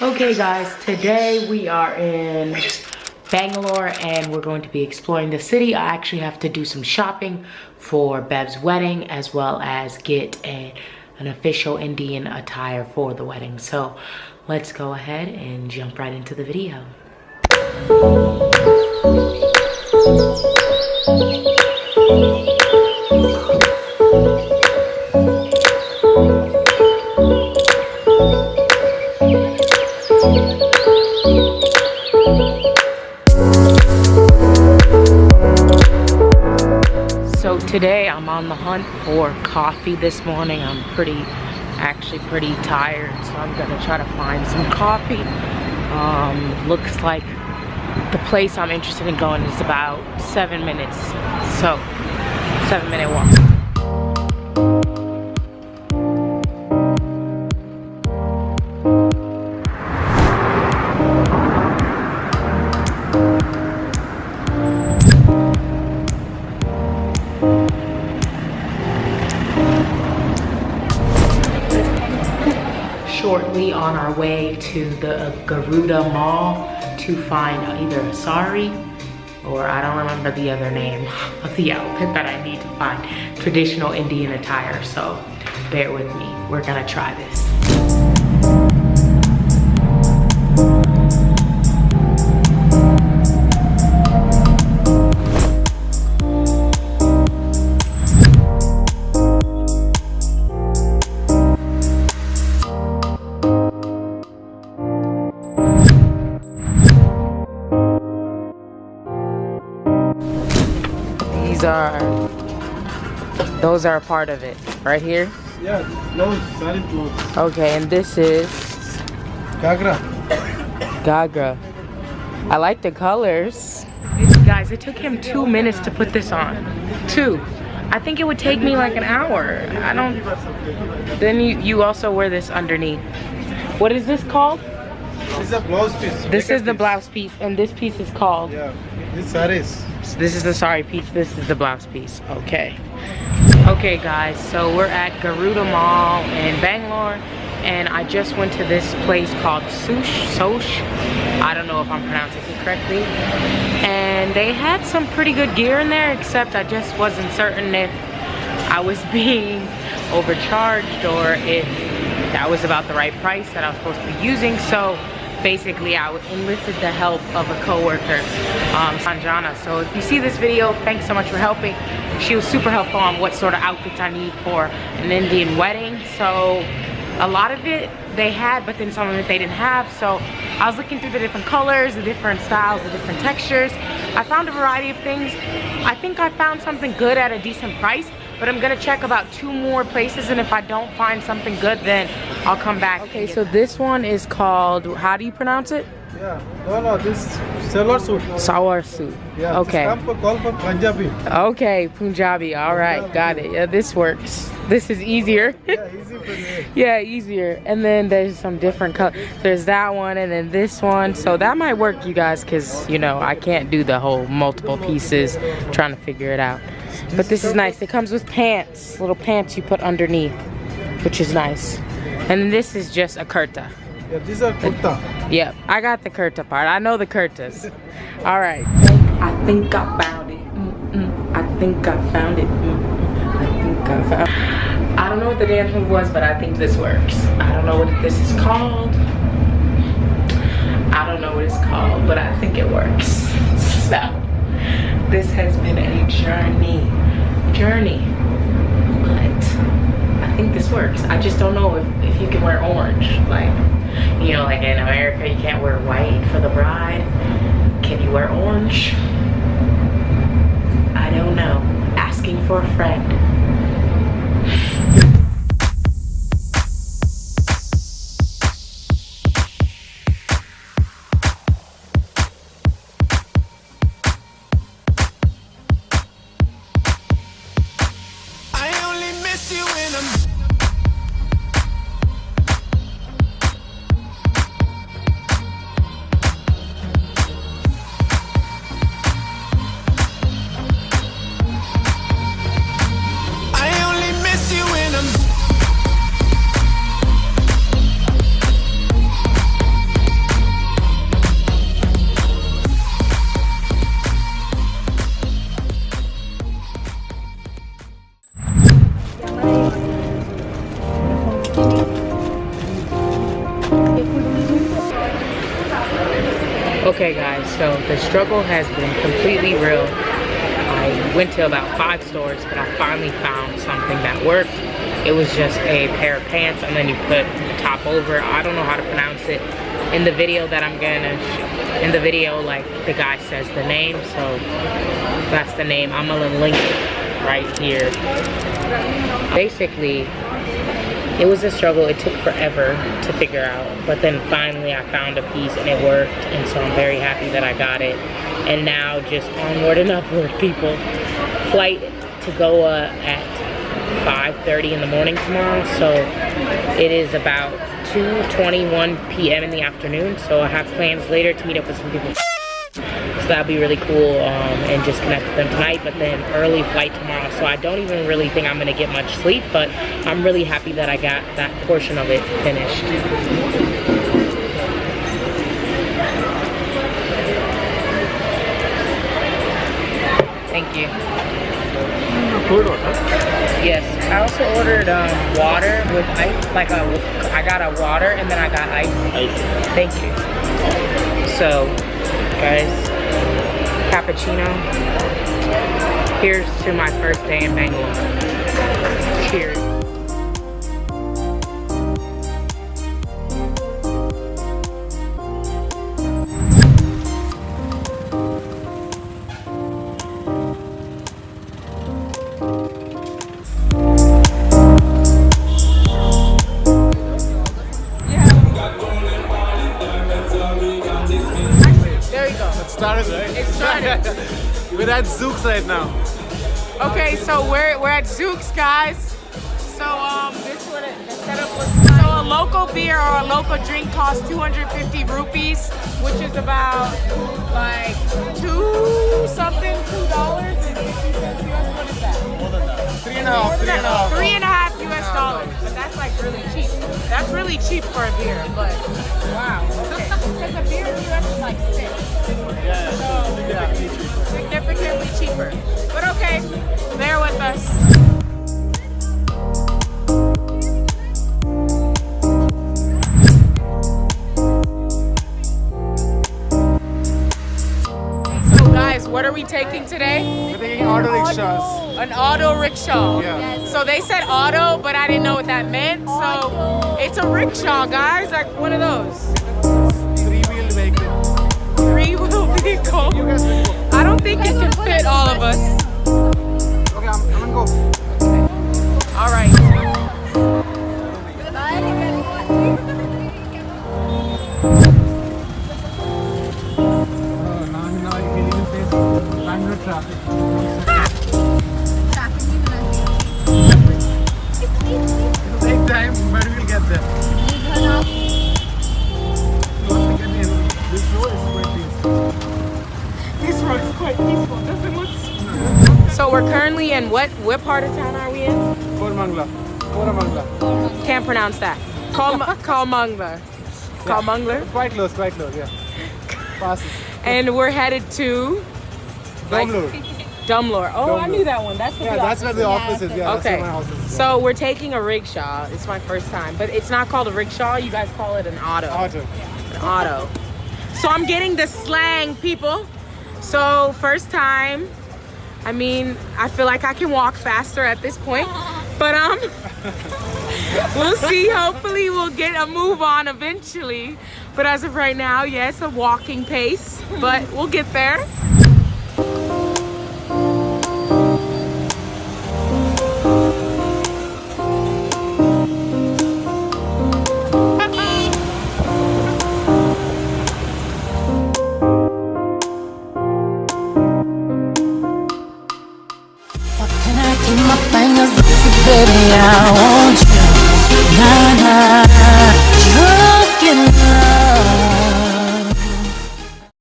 Okay guys, today we are in Bangalore and we're going to be exploring the city. I actually have to do some shopping for Bev's wedding as well as get an official Indian attire for the wedding. So let's go ahead and jump right into the video. So today I'm on the hunt for coffee this morning. I'm actually pretty tired, so I'm gonna try to find some coffee. Looks like the place I'm interested in going is about 7 minutes. So 7-minute walk. Shortly on our way to the Garuda Mall to find either a sari or I don't remember the other name of the outfit that I need to find. Traditional Indian attire, so bear with me. We're gonna try this. Those are a part of it, right here? Yeah, clothes, sari clothes. Okay, and this is Gagra. Gagra. I like the colors. Guys, it took him 2 minutes to put this on. 2. I think it would take me like an hour. I don't. Then you also wear this underneath. What is this called? This is a blouse piece. This is the blouse piece, and this piece is called? Yeah, this saris. So this is the sari piece, this is the blouse piece. Okay. Okay guys, so we're at Garuda Mall in Bangalore and I just went to this place called Soch. I don't know if I'm pronouncing it correctly. And they had some pretty good gear in there, except I just wasn't certain if I was being overcharged or if that was about the right price that I was supposed to be using. So basically I enlisted the help of a coworker, Sanjana. So if you see this video, thanks so much for helping. She was super helpful on what sort of outfits I need for an Indian wedding. So a lot of it they had, but then some of it they didn't have. So I was looking through the different colors, the different styles, the different textures. I found a variety of things. I think I found something good at a decent price, but I'm gonna check about 2 more places, and if I don't find something good, then I'll come back. Okay, so this one is called, how do you pronounce it? Yeah, no, this salwar suit. Salwar suit. Yeah, okay. Call for Punjabi. Okay, Punjabi. All right, got it. Yeah, this works. This is easier. Yeah, easy for you. Yeah, easier. And then there's some different colors. There's that one and then this one. So that might work, you guys, because, you know, I can't do the whole multiple pieces trying to figure it out. But this is nice. It comes with pants, little pants you put underneath, which is nice. And then this is just a kurta. Yeah, these are kurta. Yep, I got the kurta part. I know the kurtas. All right. I think I found it. I think I found it. I think I found it. I don't know what the dance move was, but I think this works. I don't know what this is called. I don't know what it's called, but I think it works. So, this has been a journey. But I think this works. I just don't know if you can wear orange. Like, you know, like in America, you can't wear white for the bride. Can you wear orange? I don't know. Asking for a friend. Okay guys, so the struggle has been completely real. I went to about 5 stores, but I finally found something that worked. It was just a pair of pants, and then you put the top over. I don't know how to pronounce it. In the video that I'm gonna, in the video, like the guy says the name, so that's the name. I'm gonna link it right here. Basically, it was a struggle. It took forever to figure out, but then finally I found a piece and it worked, and so I'm very happy that I got it. And now just onward and upward, people. Flight to Goa at 5:30 in the morning tomorrow, so it is about 2:21 p.m. in the afternoon, so I have plans later to meet up with some people. So that'll be really cool, and just connect with them tonight, but then early flight tomorrow, so I don't even really think I'm gonna get much sleep, but I'm really happy that I got that portion of it finished. Thank you. Yes, I also ordered water with ice, like I got a water and then I got ice. Thank you. So, guys, cappuccino. Here's to my first day in Bangalore. Cheers. Started, right? It started. We're at Zook's right now. Okay, so we're at Zook's, guys. So this is what the setup looks like. So a local beer or a local drink costs 250 rupees, which is about like $2 US. What is that? More than that. $3.5 US. But that's like really cheap. That's really cheap for a beer, but wow. Okay. Because a beer in the US is like $6. Significantly cheaper. But okay, bear with us. So guys, what are we taking today? We're taking auto rickshaws. An auto rickshaw. Yeah. So they said auto, but I didn't know what that meant. So it's a rickshaw, guys, like one of those. Three-wheeled vehicle. Three-wheel vehicle. You guys can go. I don't think it can fit all of us. Okay, I'm gonna go. All right. Now you can even face Bangalore traffic. It'll take time, but we'll get there. Once we get in, this road is quite peaceful. This road is quite peaceful. Doesn't look. So we're currently in what part of town are we in? Koramangala. Can't pronounce that. Kalmangla. Kalmangla. Quite close, yeah. Passes. And we're headed to Bangalore. Dumlore. Oh, I Dumlore. knew that one. That's the That's where the office is. Yeah, that's okay. where my house is. So we're taking a rickshaw. It's my first time, but it's not called a rickshaw. You guys call it an auto. Auto. An auto. So I'm getting the slang, people. So first time. I mean, I feel like I can walk faster at this point, but we'll see. Hopefully we'll get a move on eventually. But as of right now, yes, a walking pace, but we'll get there. Baby, I want you. Nah, nah.